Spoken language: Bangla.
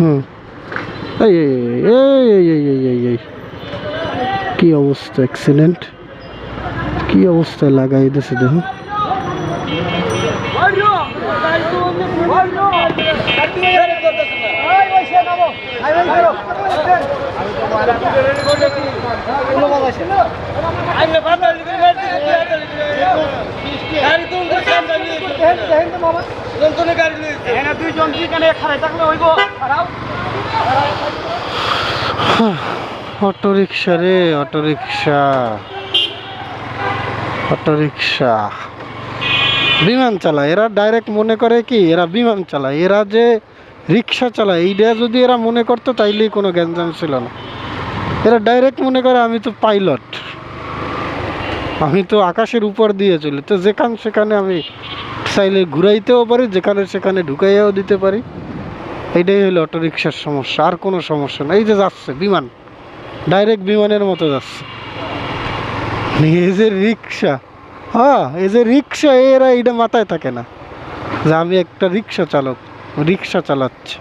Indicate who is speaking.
Speaker 1: হুম, এই এই এই এই এই এই এই কি অবস্থা, অ্যাক্সিডেন্ট কি অবস্থায় লাগাই দিয়েছে দেখো। অটো রিক্সা রে, অটো রিক্সা, অটো রিক্সা বিমান চালায় এরা। ডাইরেক্ট মনে করে কি এরা বিমান চালায়, এরা যে রিক্সা চালায় এইটা যদি এরা মনে করতো তাইলেই কোনো গ্যাঞ্জাম ছিল না। এরা ডাইরেক্ট মনে করে আমি তো পাইলট, আমি তো আকাশের উপর দিয়ে চলি, তো যেখানে সেখানে আমি চাইলে ঘুরাইতেও পারি, যেখানে সেখানে ঢুকাইয়াও দিতে পারি। এইটাই হলো অটো রিক্সার সমস্যা, আর কোনো সমস্যা না। এই যে যাচ্ছে বিমান, ডাইরেক্ট বিমানের মতো যাচ্ছে। এই যে রিক্সা, হ্যাঁ এই যে রিক্সা, এরা এইটা মাথায় থাকে না যে আমি একটা রিক্সা চালক, রিক্সা চালাচ্ছে।